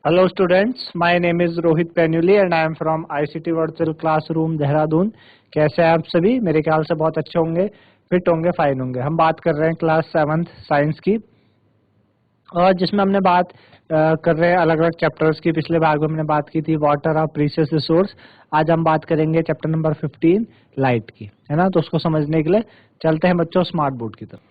Hello students, my name is Rohit Penuli and I am from ICT Virtual Classroom Dehradun. कैसे हैं आप सभी? मेरे ख्याल से बहुत अच्छे होंगे, फिट होंगे, फाइन होंगे। हम बात कर रहे हैं क्लास 7th साइंस की, और जिसमें हमने बात कर रहे हैं अलग अलग चैप्टर्स की। पिछले भाग में हमने बात की थी वाटर ऑफ प्रीशियस रिसोर्स। आज हम बात करेंगे चैप्टर नंबर 15 लाइट की, है ना। तो उसको समझने के लिए चलते हैं बच्चों स्मार्ट बोर्ड की तरफ।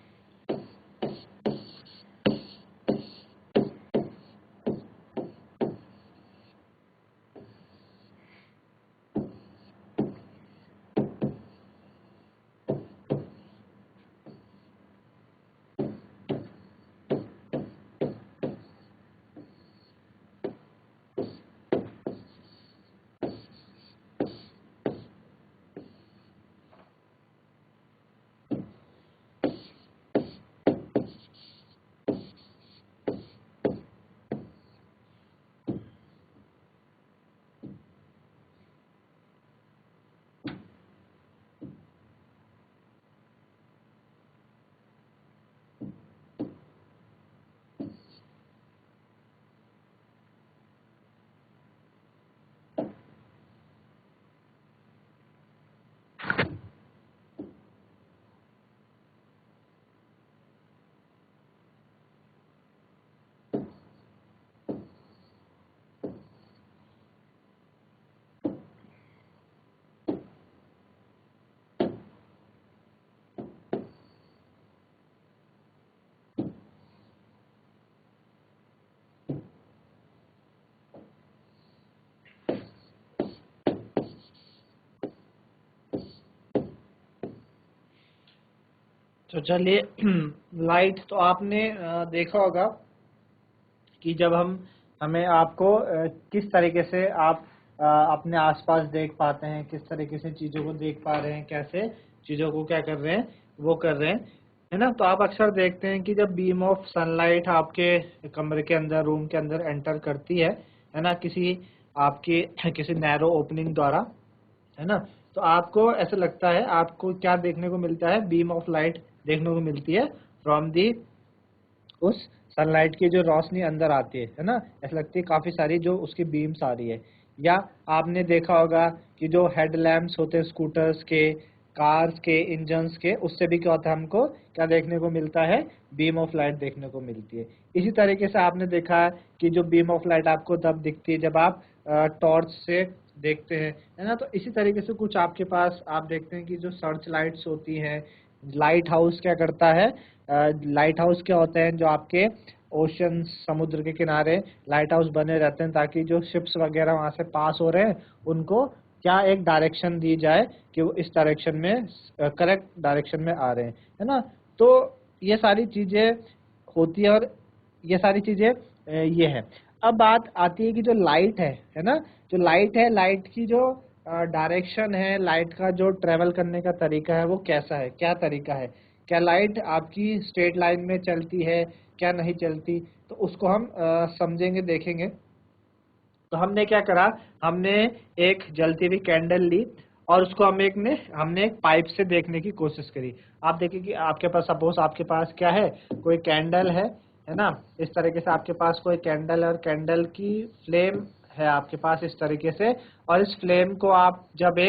तो चलिए लाइट तो आपने देखा होगा कि जब हमें आपको किस तरीके से आप अपने आसपास देख पाते हैं, किस तरीके से चीज़ों को देख पा रहे हैं, कैसे चीज़ों को क्या कर रहे हैं, वो कर रहे हैं, है ना। तो आप अक्सर देखते हैं कि जब बीम ऑफ सनलाइट आपके कमरे के अंदर, रूम के अंदर एंटर करती है ना, किसी नैरो ओपनिंग द्वारा, है ना, तो आपको ऐसा लगता है, आपको क्या देखने को मिलता है, बीम ऑफ लाइट देखने को मिलती है फ्रॉम दी, उस सनलाइट की जो रोशनी अंदर आती है ना, ऐसा लगती है काफ़ी सारी जो उसकी बीम्स आ रही है। या आपने देखा होगा कि जो हेडलैम्प्स होते हैं स्कूटर्स के, कार्स के, इंजन्स के, उससे भी क्या होता है, हमको क्या देखने को मिलता है, बीम ऑफ लाइट देखने को मिलती है। इसी तरीके से आपने देखा है कि जो बीम ऑफ लाइट आपको तब दिखती है जब आप टॉर्च से देखते हैं, है ना। तो इसी तरीके से कुछ आपके पास आप देखते हैं कि जो सर्च लाइट्स होती हैं, लाइट हाउस क्या करता है, लाइट हाउस क्या होते हैं, जो आपके ओशन, समुद्र के किनारे लाइट हाउस बने रहते हैं, ताकि जो शिप्स वगैरह वहां से पास हो रहे हैं उनको क्या एक डायरेक्शन दी जाए कि वो इस डायरेक्शन में, करेक्ट डायरेक्शन में आ रहे हैं, है ना। तो ये सारी चीजें होती है, और ये सारी चीजें ये है। अब बात आती है कि जो लाइट है ना, जो लाइट है, लाइट की जो डायरेक्शन है, लाइट का जो ट्रेवल करने का तरीका है, वो कैसा है, क्या तरीका है, क्या लाइट आपकी स्ट्रेट लाइन में चलती है, क्या नहीं चलती, तो उसको हम समझेंगे, देखेंगे। तो हमने क्या करा, हमने एक जलती हुई कैंडल ली और उसको हमने एक पाइप से देखने की कोशिश करी। आप देखिए कि आपके पास, सपोज आपके पास क्या है, कोई कैंडल है ना, इस तरीके से आपके पास कोई कैंडल है, और कैंडल की फ्लेम है आपके पास इस तरीके से, और इस फ्लेम को आप जब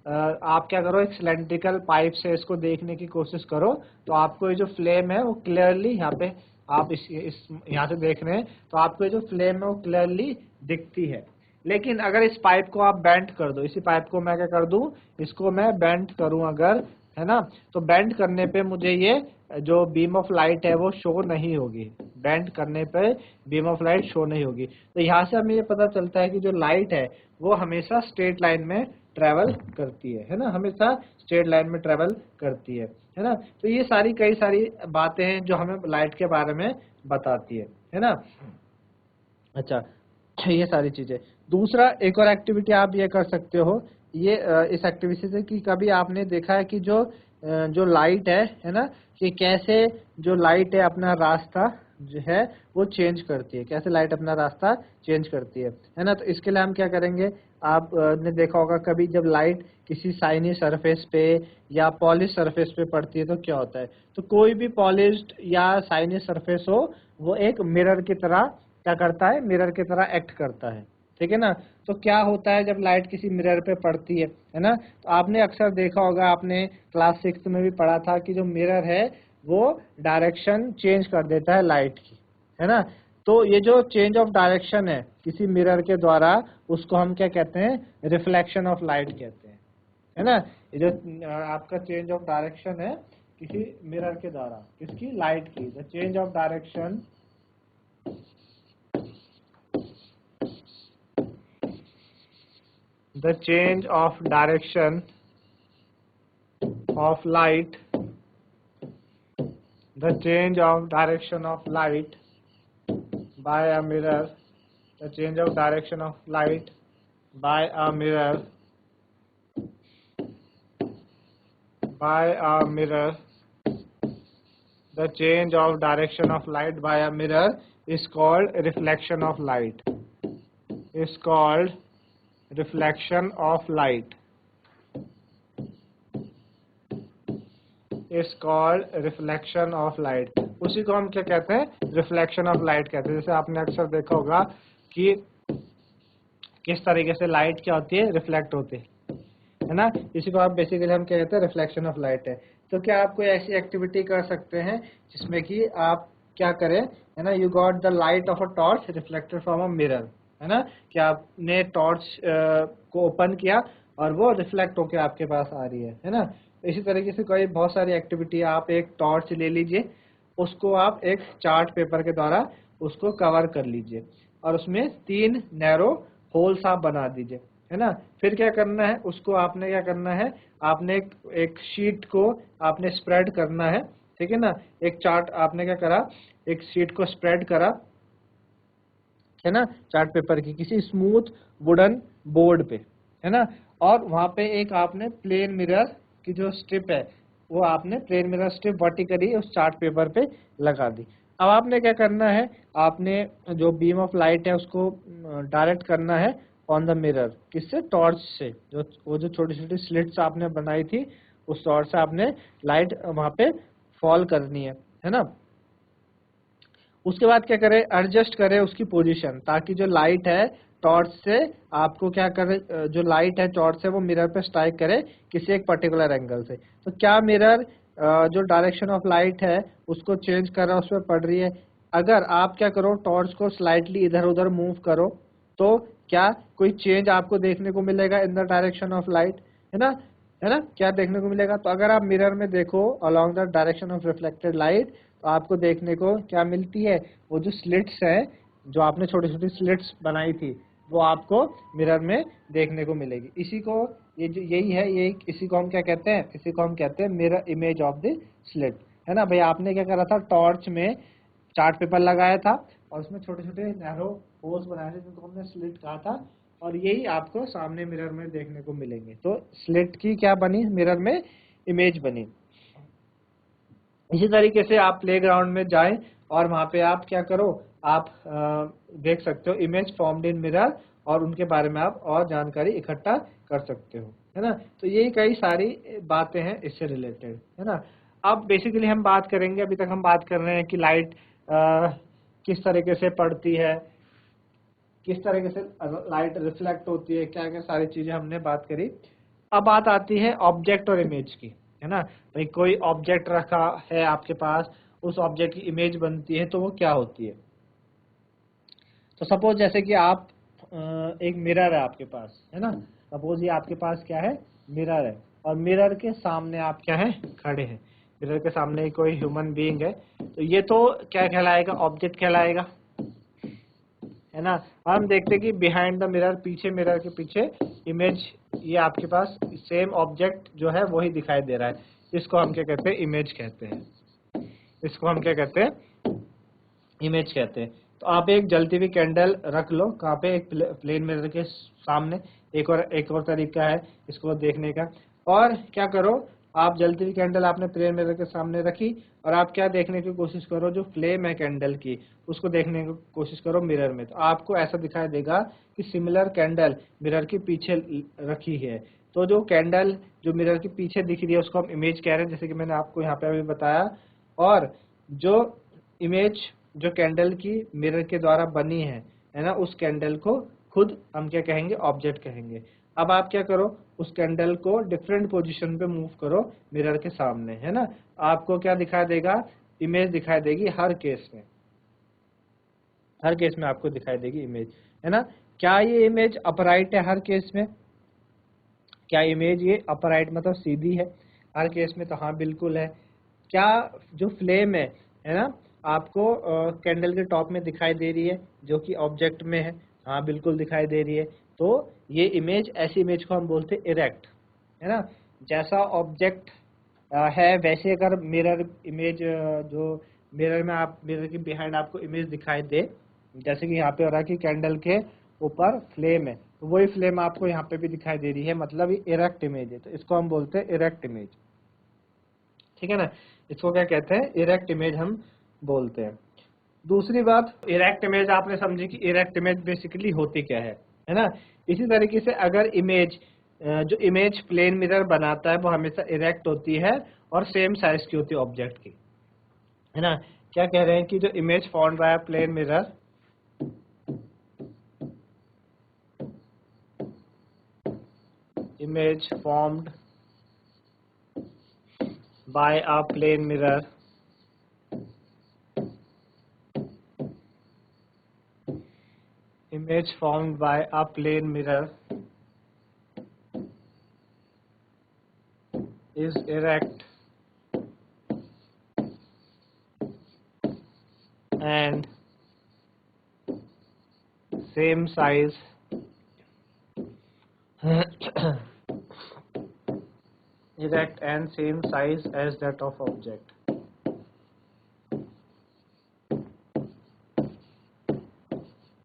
आप क्या करो, एक सिलेंड्रिकल पाइप से इसको देखने की कोशिश करो, तो आपको ये जो फ्लेम है वो क्लियरली यहाँ पे, आप इस यहाँ से देख रहे हैं, तो आपको ये जो फ्लेम है वो क्लियरली दिखती है। लेकिन अगर इस पाइप को आप बेंड कर दो, इसी पाइप को मैं क्या कर दूं, इसको मैं बेंड करूं अगर, है ना, तो बेंड करने पे मुझे ये जो बीम ऑफ लाइट है वो शो नहीं होगी। बेंड करने पे बीम ऑफ लाइट शो नहीं होगी। तो यहाँ से हमें ये पता चलता है कि जो लाइट है वो हमेशा स्ट्रेट लाइन में ट्रेवल करती है ना, हमेशा स्ट्रेट लाइन में ट्रेवल करती है ना। तो ये सारी कई सारी बातें हैं जो हमें लाइट के बारे में बताती है ना। अच्छा, ये सारी चीजें। दूसरा एक और एक्टिविटी आप ये कर सकते हो, ये इस एक्टिविटी से, कि कभी आपने देखा है कि जो लाइट है ना, कि कैसे जो लाइट है अपना रास्ता जो है वो चेंज करती है, कैसे लाइट अपना रास्ता चेंज करती है ना। तो इसके लिए हम क्या करेंगे, आप ने देखा होगा कभी जब लाइट किसी शाइनी सरफेस पे या पॉलिश सरफेस पे पड़ती है तो क्या होता है, तो कोई भी पॉलिश्ड या शाइनी सरफेस हो वो एक मिरर की तरह क्या करता है, मिरर की तरह एक्ट करता है, ठीक है ना। तो क्या होता है जब लाइट किसी मिरर पे पड़ती है ना, तो आपने अक्सर देखा होगा, आपने क्लास 6 में भी पढ़ा था कि जो मिरर है वो डायरेक्शन चेंज कर देता है लाइट की, है ना। तो ये जो चेंज ऑफ डायरेक्शन है किसी मिरर के द्वारा, उसको हम क्या कहते हैं, रिफ्लेक्शन ऑफ लाइट कहते हैं, है ना। ये जो आपका चेंज ऑफ डायरेक्शन है किसी मिरर के द्वारा, किसकी, लाइट की, the change of direction the change of direction of light, the change of direction of light by a mirror, the change of direction of light by a mirror, by a mirror, the change of direction of light by a mirror is called reflection of light, is called reflection of light, is called reflection of light। उसी को हम क्या कहते हैं, reflection of light कहते हैं। जैसे आपने अक्सर देखा होगा कि किस तरीके से लाइट क्या होती है, रिफ्लेक्ट होती है ना। इसी को आप बेसिकली हम क्या कहते हैं, रिफ्लेक्शन ऑफ लाइट है। तो क्या आप कोई ऐसी एक्टिविटी कर सकते हैं जिसमें कि आप क्या करें, है ना, you got the light of a torch reflected from a mirror, है ना, कि आपने टॉर्च को ओपन किया और वो रिफ्लेक्ट होकर आपके पास आ रही है ना। इसी तरीके से कोई बहुत सारी एक्टिविटी, आप एक टॉर्च ले लीजिए, उसको आप एक चार्ट पेपर के द्वारा उसको कवर कर लीजिए और उसमें 3 नैरो होल्स आप बना दीजिए, है ना। फिर क्या करना है, उसको आपने क्या करना है, आपने एक शीट को आपने स्प्रेड करना है, ठीक है ना। एक चार्ट आपने क्या करा, एक शीट को स्प्रेड करा, है ना, चार्ट पेपर की किसी स्मूथ वुडन बोर्ड पे, है ना। और वहां पे एक आपने प्लेन मिरर की जो स्ट्रिप है, वो आपने प्लेन मिरर स्ट्रिप वर्टिकली उस चार्ट पेपर पे लगा दी। अब आपने क्या करना है, आपने जो बीम ऑफ लाइट है उसको डायरेक्ट करना है ऑन द मिरर, किससे, टॉर्च से। जो वो जो छोटी छोटी स्लिट्स आपने बनाई थी, उस टॉर्च से आपने लाइट वहां पे फॉल करनी है ना। उसके बाद क्या करें, एडजस्ट करें उसकी पोजीशन, ताकि जो लाइट है टॉर्च से आपको क्या करे, जो लाइट है टॉर्च से वो मिरर पे स्ट्राइक करे किसी एक पर्टिकुलर एंगल से। तो क्या मिरर जो डायरेक्शन ऑफ लाइट है उसको चेंज कर रहा है, उस पर पड़ रही है। अगर आप क्या करो, टॉर्च को स्लाइटली इधर उधर मूव करो, तो क्या कोई चेंज आपको देखने को मिलेगा in the direction of light, है ना, क्या देखने को मिलेगा। तो अगर आप मिरर में देखो along the direction of reflected light, तो आपको देखने को क्या मिलती है, वो जो स्लिट्स है, जो आपने छोटी छोटी स्लिट्स बनाई थी, वो आपको मिरर में देखने को मिलेगी। इसी को यही है, ये इसी को हम क्या कहते हैं, इसी को हम कहते हैं mirror image of the slit, है ना। भाई आपने क्या करा था, टॉर्च में चार्ट पेपर लगाया था और उसमें छोटे छोटे नैरो होल्स बनाए थे जिनको हमने स्लिट कहा था, और यही आपको सामने मिरर में देखने को मिलेंगे। तो स्लिट की क्या बनी, मिरर में इमेज बनी। इसी तरीके से आप प्लेग्राउंड में जाएं और वहां पे आप क्या करो, आप देख सकते हो इमेज फॉर्म्ड इन मिरर, और उनके बारे में आप और जानकारी इकट्ठा कर सकते हो, है ना। तो यही कई सारी बातें हैं इससे रिलेटेड, है ना। अब बेसिकली हम बात करेंगे, अभी तक हम बात कर रहे हैं कि लाइट किस तरीके से पड़ती है, किस तरीके से लाइट रिफ्लेक्ट होती है, क्या क्या सारी चीजें हमने बात करी। अब बात आती है ऑब्जेक्ट और इमेज की, है ना। भाई कोई ऑब्जेक्ट रखा है आपके पास, उस ऑब्जेक्ट की इमेज बनती है, तो वो क्या होती है। तो सपोज जैसे कि आप एक मिरर है आपके पास, है ना। सपोज ये आपके पास क्या है, मिरर है, और मिरर के सामने आप क्या है, खड़े हैं। मिरर के सामने कोई ह्यूमन बीइंग है, तो ये तो क्या कहलाएगा, ऑब्जेक्ट कहलाएगा, है ना। और हम देखते हैं कि बिहाइंड द मिरर, पीछे मिरर के पीछे इमेज, ये आपके पास सेम ऑब्जेक्ट जो है वही दिखाई दे रहा है। इसको हम क्या कहते हैं, इमेज कहते हैं। इसको हम क्या कहते हैं, इमेज कहते हैं। तो आप एक जलती हुई कैंडल रख लो कहाँ पे, एक प्लेन मिरर के सामने। एक और तरीका है इसको देखने का। और क्या करो, आप जलती हुई कैंडल आपने प्लेन मिरर के सामने रखी, और आप क्या देखने की कोशिश करो, जो फ्लेम है कैंडल की उसको देखने की कोशिश करो मिरर में। तो आपको ऐसा दिखाई देगा कि सिमिलर कैंडल मिरर के पीछे रखी है। तो जो कैंडल जो मिरर के पीछे दिख रही है उसको हम इमेज कह रहे हैं, जैसे कि मैंने आपको यहाँ पे अभी बताया। और जो इमेज जो कैंडल की मिरर के द्वारा बनी है ना, उस कैंडल को खुद हम क्या कहेंगे, ऑब्जेक्ट कहेंगे। अब आप क्या करो, उस कैंडल को डिफरेंट पोजीशन पे मूव करो मिरर के सामने, है ना, आपको क्या दिखाई देगा, इमेज दिखाई देगी हर केस में, हर केस में आपको दिखाई देगी इमेज, है ना। क्या ये इमेज अपराइट है हर केस में, क्या इमेज ये अपराइट मतलब सीधी है हर केस में, तो हाँ बिल्कुल है। क्या जो फ्लेम है ना, आपको कैंडल के टॉप में दिखाई दे रही है जो कि ऑब्जेक्ट में है, हाँ बिल्कुल दिखाई दे रही है। तो ये इमेज, ऐसी इमेज को हम बोलते हैं इरेक्ट, है ना। जैसा ऑब्जेक्ट है वैसे अगर मिरर इमेज, जो मिरर में आप, मिरर के बिहाइंड आपको इमेज दिखाई दे, जैसे कि यहाँ पे हो रहा है कि कैंडल के ऊपर फ्लेम है, तो वही फ्लेम आपको यहाँ पे भी दिखाई दे रही है, मतलब ये इरेक्ट इमेज है, तो इसको हम बोलते हैं इरेक्ट इमेज, ठीक है ना। इसको क्या कहते हैं, इरेक्ट इमेज हम बोलते हैं। दूसरी बात, इरेक्ट इमेज आपने समझी कि इरेक्ट इमेज बेसिकली होती क्या है ना। इसी तरीके से अगर इमेज, जो इमेज प्लेन मिरर बनाता है वो हमेशा इरेक्ट होती है और सेम साइज की होती है ऑब्जेक्ट की, है ना। क्या कह रहे हैं कि जो image formed by plane mirror, image formed by a plane mirror image formed by a plane mirror is erect and same size erect and same size as that of object,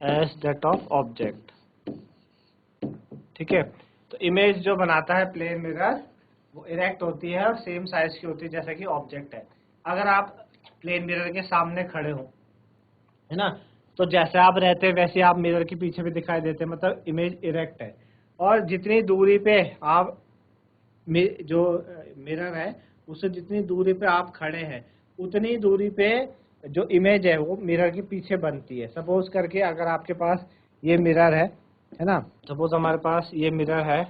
as that of object, ठीक है। तो image जो बनाता है plane mirror वो erect होती है और सेम साइज की होती है जैसा कि ऑब्जेक्ट है। अगर आप प्लेन मिरर के सामने खड़े हो, है ना, तो जैसे आप रहते हैं वैसे आप मिरर के पीछे भी दिखाई देते हैं, मतलब इमेज इरेक्ट है। और जितनी दूरी पे आप जो मिरर है उससे जितनी दूरी पे आप खड़े हैं उतनी दूरी पे जो इमेज है वो मिरर के पीछे बनती है। सपोज करके अगर आपके पास ये मिरर है ना, सपोज हमारे पास ये मिरर है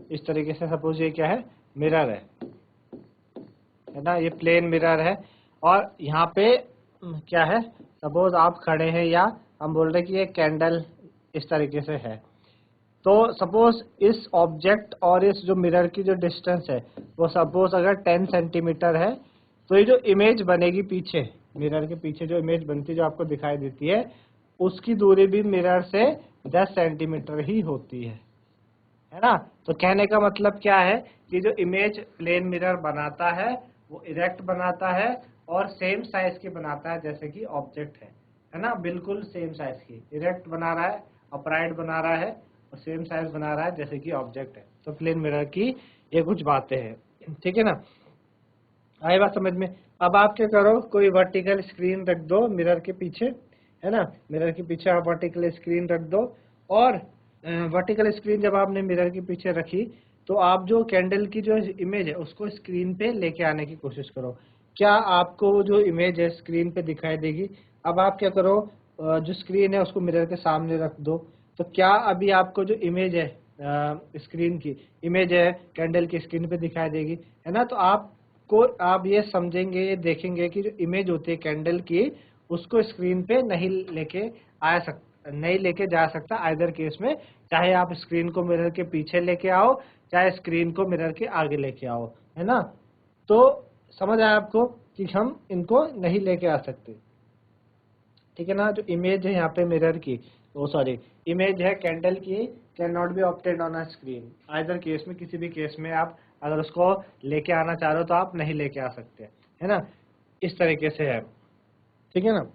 इस तरीके से, सपोज ये क्या है, मिरर है ना, ये प्लेन मिरर है और यहाँ पे क्या है, सपोज आप खड़े हैं या हम बोल रहे हैं कि ये कैंडल इस तरीके से है। तो सपोज इस ऑब्जेक्ट और इस जो मिरर की जो डिस्टेंस है वो सपोज अगर 10 सेंटीमीटर है, तो ये जो इमेज बनेगी पीछे, मिरर के पीछे जो इमेज बनती है जो आपको दिखाई देती है, उसकी दूरी भी मिरर से 10 सेंटीमीटर ही होती है ना। तो कहने का मतलब क्या है कि जो इमेज प्लेन मिरर बनाता है वो इरेक्ट बनाता है और सेम साइज की बनाता है जैसे कि ऑब्जेक्ट है ना, बिल्कुल सेम साइज की, इरेक्ट बना रहा है, अपराइट बना रहा है और सेम साइज बना रहा है जैसे कि ऑब्जेक्ट है। तो प्लेन मिरर की ये कुछ बातें हैं, ठीक है ना, आई बात समझ में। अब आप क्या करो, कोई वर्टिकल स्क्रीन रख दो मिरर के पीछे, है ना, मिरर के पीछे आप वर्टिकल स्क्रीन रख दो और वर्टिकल स्क्रीन जब आपने मिरर के पीछे रखी तो आप जो कैंडल की जो इमेज है उसको स्क्रीन पे लेके आने की कोशिश करो। क्या आपको जो इमेज है स्क्रीन पे दिखाई देगी। अब आप क्या करो, जो स्क्रीन है उसको मिरर के सामने रख दो, तो क्या अभी आपको जो इमेज है स्क्रीन की इमेज है कैंडल की स्क्रीन पे दिखाई देगी, है ना। तो आप ये समझेंगे, ये देखेंगे कि जो इमेज होती है कैंडल की उसको स्क्रीन पे नहीं लेके जा सकता आइदर केस में, चाहे आप स्क्रीन को मिरर के पीछे लेके आओ चाहे स्क्रीन को मिरर के आगे लेके आओ, है ना। तो समझ आया आपको कि हम इनको नहीं लेके आ सकते, ठीक है ना। जो इमेज है यहाँ पे मिरर की, वो सॉरी इमेज है कैंडल की, can not be obtained on a screen, either case में, किसी भी केस में आप अगर उसको लेके आना चाह रहे हो तो आप नहीं लेके आ सकते, है ना, इस तरीके से है, ठीक है ना।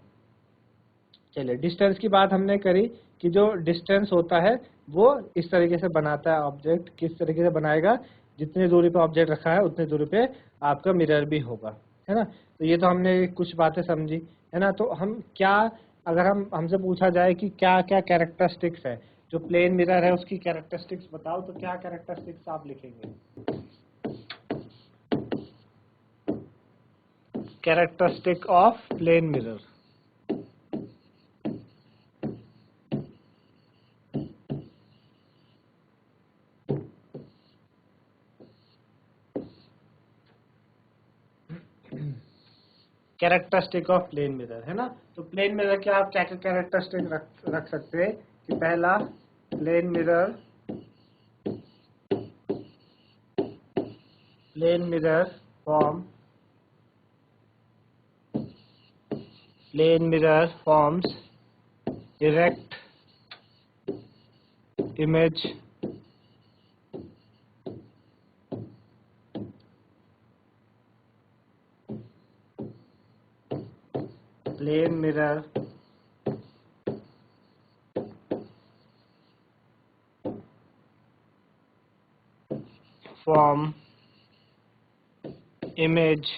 चलिए, डिस्टेंस की बात हमने करी कि जो डिस्टेंस होता है वो इस तरीके से बनाता है ऑब्जेक्ट, किस तरीके से बनाएगा, जितनी दूरी पे ऑब्जेक्ट रखा है उतनी दूरी पे आपका मिरर भी होगा, है ना। तो ये तो हमने कुछ बातें समझी, है ना। तो हम क्या, अगर हमसे पूछा जाए कि क्या क्या कैरेक्टरिस्टिक्स है जो प्लेन मिरर है उसकी कैरेक्टरिस्टिक्स बताओ, तो क्या कैरेक्टरिस्टिक्स आप लिखेंगे, characteristic of plane mirror, characteristic of plane mirror, है ना। तो प्लेन मिरर के आप क्या क्या कैरेक्टरिस्टिक रख सकते हैं कि पहला plane mirror forms erect image plane mirror form image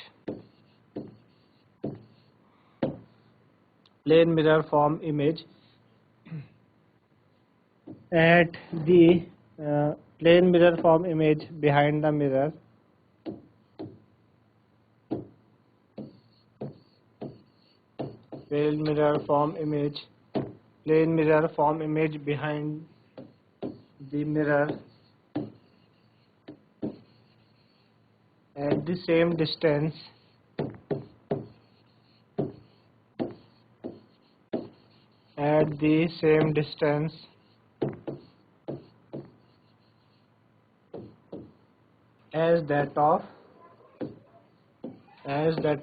plane mirror form image at the plane mirror form image behind the mirror plane mirror form image behind the mirror at the same distance as that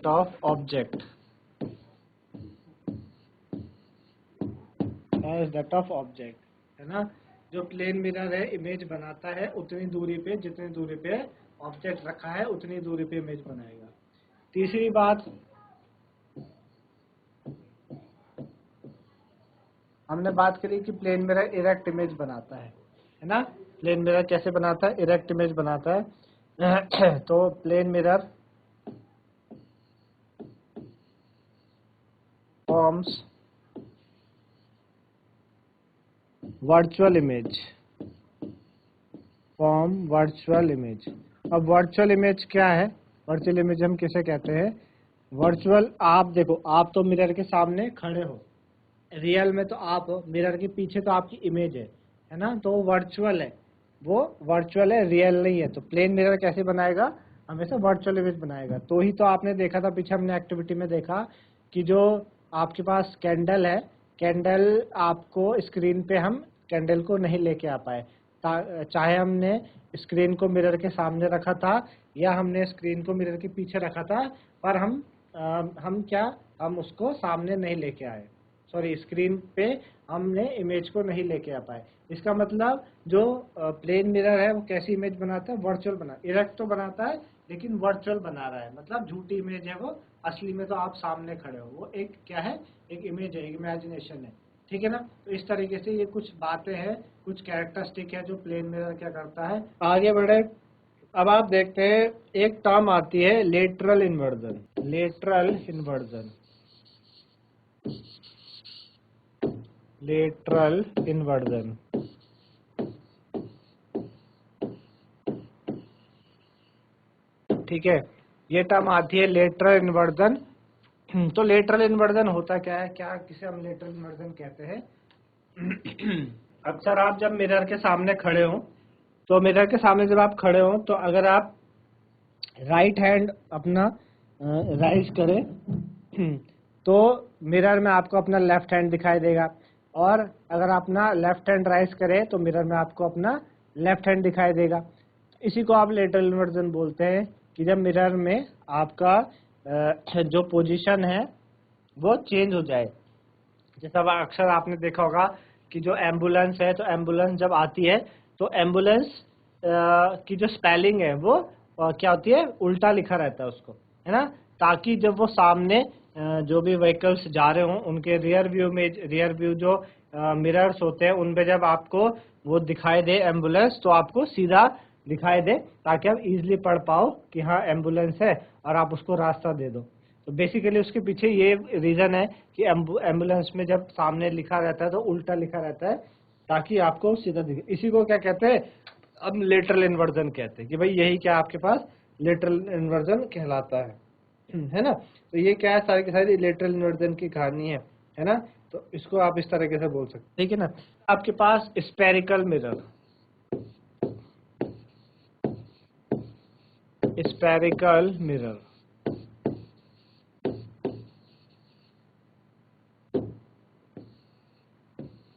of object है ना। जो plane mirror है image बनाता है उतनी दूरी पे, जितनी दूरी पे ऑब्जेक्ट रखा है उतनी दूरी पे इमेज बनाएगा। तीसरी बात, हमने बात करी कि प्लेन मिरर इरेक्ट इमेज बनाता है ना। प्लेन मिरर कैसे बनाता है? इरेक्ट इमेज बनाता है। तो plane mirror forms virtual image अब वर्चुअल इमेज क्या है? वर्चुअल इमेज हम किसे कहते हैं? वर्चुअल, आप देखो, आप तो मिरर के सामने खड़े हो, रियल में तो आप हो, मिरर के पीछे तो आपकी इमेज है ना। तो वर्चुअल है, वो वर्चुअल है, रियल नहीं है। तो प्लेन मिरर कैसे बनाएगा? हमेशा वर्चुअल इमेज बनाएगा। तो ही तो आपने देखा था पीछे, हमने एक्टिविटी में देखा कि जो आपके पास कैंडल है, कैंडल आपको स्क्रीन पे, हम कैंडल को नहीं लेके आ पाए, चाहे हमने स्क्रीन को मिरर के सामने रखा था या हमने स्क्रीन को मिरर के पीछे रखा था, पर हम उसको सामने नहीं लेके आए, सॉरी, स्क्रीन पे हमने इमेज को नहीं लेके आ पाए। इसका मतलब जो प्लेन मिरर है वो कैसी इमेज बनाता है? वर्चुअल बना, इरेक्ट तो बनाता है लेकिन वर्चुअल बना रहा है, मतलब झूठी इमेज है वो, असली में तो आप सामने खड़े हो। वो एक क्या है? एक इमेज है, एक इमेजिनेशन है, ठीक है ना। तो इस तरीके से ये कुछ बातें हैं, कुछ कैरेक्टरिस्टिक है जो प्लेन मिरर क्या करता है। आगे बढ़े, अब आप देखते हैं एक टर्म आती है लेटरल इन्वर्जन। ठीक है, ये टर्म आती है लेटरल इन्वर्जन। तो लेटरल इन्वर्जन होता क्या है? क्या किसे हम लेटरल इन्वर्जन कहते हैं? अक्सर आप जब मिरर के सामने खड़े हो, तो मिरर के सामने जब आप खड़े हो, तो अगर आप राइट हैंड अपना राइज करें तो मिरर में आपको अपना लेफ्ट हैंड दिखाई देगा, और अगर अपना लेफ्ट हैंड राइज करें तो मिरर में आपको अपना लेफ्ट हैंड दिखाई देगा। इसी को आप लेटरल इन्वर्जन बोलते हैं, कि जब मिरर में आपका जो पोजीशन है वो चेंज हो जाए। जैसा अक्सर आपने देखा होगा कि जो एम्बुलेंस है, तो एम्बुलेंस जब आती है तो एम्बुलेंस की जो स्पेलिंग है वो क्या होती है? उल्टा लिखा रहता है उसको, है ना, ताकि जब वो सामने जो भी व्हीकल्स जा रहे हों उनके रियर व्यू जो मिरर्स होते हैं उन पे जब आपको वो दिखाई दे एम्बुलेंस, तो आपको सीधा दिखाई दे, ताकि आप इजीली पढ़ पाओ कि हाँ एम्बुलेंस है और आप उसको रास्ता दे दो। तो बेसिकली उसके पीछे ये रीजन है कि एम्बुलेंस में जब सामने लिखा रहता है तो उल्टा लिखा रहता है, ताकि आपको सीधा दिखे। इसी को क्या कहते हैं? अब लेटरल इन्वर्जन कहते हैं, कि भाई यही क्या आपके पास लेटरल इन्वर्जन कहलाता है ना। तो ये क्या है? सारी की सारी लेटरल इन्वर्जन की कहानी है ना। तो इसको आप इस तरीके से बोल सकते हैं, ठीक है ना। आपके पास स्फेरिकल मिरर,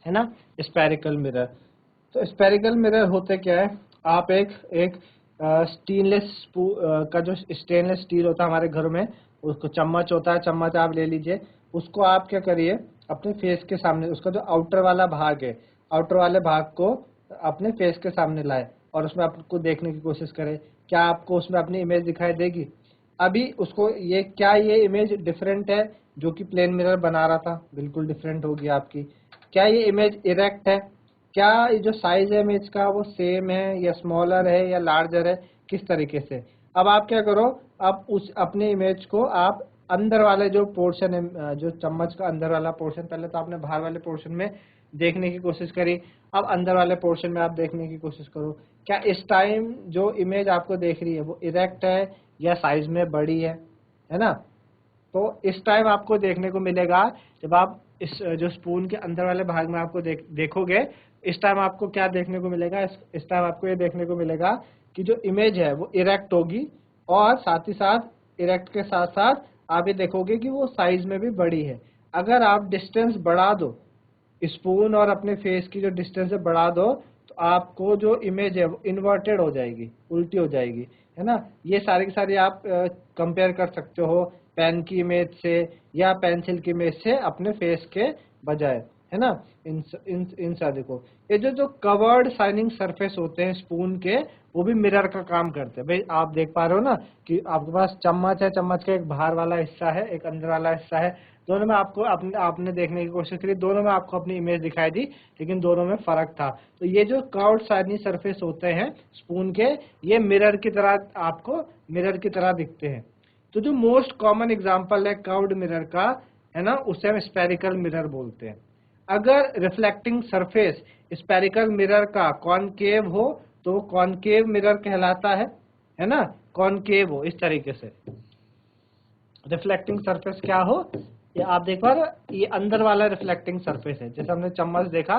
है ना, स्पेरिकल मिरर। तो स्पेरिकल मिरर होते क्या है, आप एक स्टेनलेस का जो स्टेनलेस स्टील होता है हमारे घर में, उसको चम्मच होता है, चम्मच आप ले लीजिए, उसको आप क्या करिए अपने फेस के सामने, उसका जो आउटर वाला भाग है, आउटर वाले भाग को अपने फेस के सामने लाए और उसमें आपको देखने की कोशिश करें, क्या आपको उसमें अपनी इमेज दिखाई देगी। अभी उसको ये इमेज डिफरेंट है जो कि प्लेन मिरर बना रहा था, बिल्कुल डिफरेंट होगी आपकी। क्या ये इमेज इरेक्ट है, क्या ये जो साइज है इमेज का वो सेम है या स्मॉलर है या लार्जर है, किस तरीके से। अब आप क्या करो, अब उस अपने इमेज को आप अंदर वाले जो पोर्शन है, जो चम्मच का अंदर वाला पोर्शन, पहले तो आपने बाहर वाले पोर्शन में देखने की कोशिश करी, अब अंदर वाले पोर्शन में आप देखने की कोशिश करो, क्या इस टाइम जो इमेज आपको देख रही है वो इरेक्ट है या साइज में बड़ी है ना। तो इस टाइम आपको देखने को मिलेगा, जब आप इस जो स्पून के अंदर वाले भाग में आपको देखोगे, इस टाइम आपको क्या देखने को मिलेगा, इस टाइम आपको ये देखने को मिलेगा कि जो इमेज है वो इरेक्ट होगी, और साथ ही साथ इरेक्ट के साथ साथ आप ये देखोगे कि वो साइज में भी बड़ी है। अगर आप डिस्टेंस बढ़ा दो, स्पून और अपने फेस की जो डिस्टेंस है बढ़ा दो, तो आपको जो इमेज है वो इन्वर्टेड हो जाएगी, उल्टी हो जाएगी, है ना। ये सारी की सारी आप कंपेयर कर सकते हो पेन की इमेज से या पेंसिल की इमेज से अपने फेस के बजाय, है ना। इन सारी को, ये जो कवर्ड शाइनिंग सरफेस होते हैं स्पून के, वो भी मिरर का काम करते हैं। भाई आप देख पा रहे हो ना कि आपके पास चम्मच है, चम्मच का एक बाहर वाला हिस्सा है, एक अंदर वाला हिस्सा है, दोनों में आपको आपने देखने की कोशिश करी, दोनों में आपको अपनी इमेज दिखाई दी, लेकिन दोनों में फर्क था। तो ये जो कर्व्ड शाइनिंग सरफेस होते हैं स्पून के, ये मिरर की तरह आपको मिरर की तरह दिखते हैं। तो जो मोस्ट कॉमन एग्जांपल है कर्व्ड मिरर का, है ना, उसे हम स्पेरिकल मिरर बोलते हैं। अगर रिफ्लेक्टिंग सरफेस स्पेरिकल मिरर का कॉनकेव हो तो वो कॉनकेव मिरर कहलाता है ना, कॉनकेव हो इस तरीके से। रिफ्लेक्टिंग सरफेस क्या हो, ये आप देख पा रहे हो, ये अंदर वाला रिफ्लेक्टिंग सरफेस है, जैसे हमने चम्मच देखा,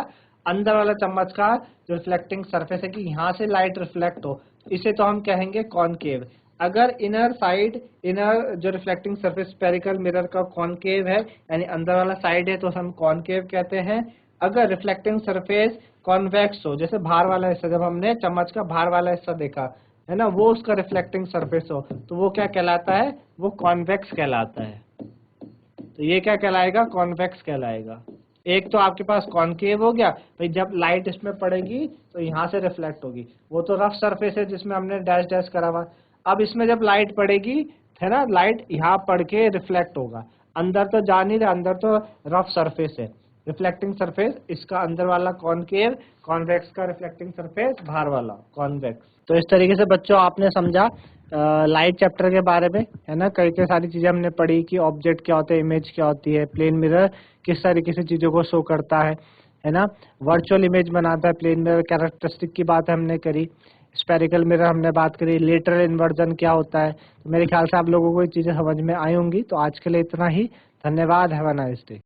अंदर वाला चम्मच का जो रिफ्लेक्टिंग सरफेस है कि यहाँ से लाइट रिफ्लेक्ट हो, इसे तो हम कहेंगे कॉनकेव। अगर इनर साइड, इनर जो रिफ्लेक्टिंग सरफेस स्पेरिकल मिरर का कॉनकेव है, यानी अंदर वाला साइड है, तो हम कॉनकेव कहते हैं। अगर रिफ्लेक्टिंग सरफेस कॉन्वेक्स हो, जैसे बाहर वाला हिस्सा, जब हमने चम्मच का बाहर वाला हिस्सा देखा, है ना, वो उसका रिफ्लेक्टिंग सरफेस हो, तो वो क्या कहलाता है, वो कॉन्वेक्स कहलाता है। तो ये क्या कहलाएगा, कॉन्वेक्स कहलाएगा। एक तो आपके पास कॉनकेव हो गया, भाई जब लाइट इसमें पड़ेगी तो यहाँ से रिफ्लेक्ट होगी, वो तो रफ सरफेस है जिसमें हमने डैश डैश करा हुआ। अब इसमें जब लाइट पड़ेगी, है ना, लाइट यहाँ पड़ के रिफ्लेक्ट होगा, अंदर तो जा नहीं रहा, अंदर तो रफ सरफेस है, रिफ्लेक्टिंग सरफेस इसका अंदर वाला कॉनकेव, कॉन्वेक्स का रिफ्लेक्टिंग सरफेस बाहर वाला कॉन्वेक्स। तो इस तरीके से बच्चों आपने समझा लाइट चैप्टर के बारे में, है ना। कई सारी चीजें हमने पढ़ी कि ऑब्जेक्ट क्या होते हैं, इमेज क्या होती है, प्लेन मिरर किस तरीके से चीजों को शो करता है ना, वर्चुअल इमेज बनाता है प्लेन मिरर, कैरेक्टरिस्टिक की बात हमने करी, स्पेरिकल मिरर हमने बात करी, लेटरल इन्वर्जन क्या होता है। तो मेरे ख्याल से आप लोगों को ये चीजें समझ में आई होंगी। तो आज के लिए इतना ही, धन्यवाद, हैव अ नाइस डे।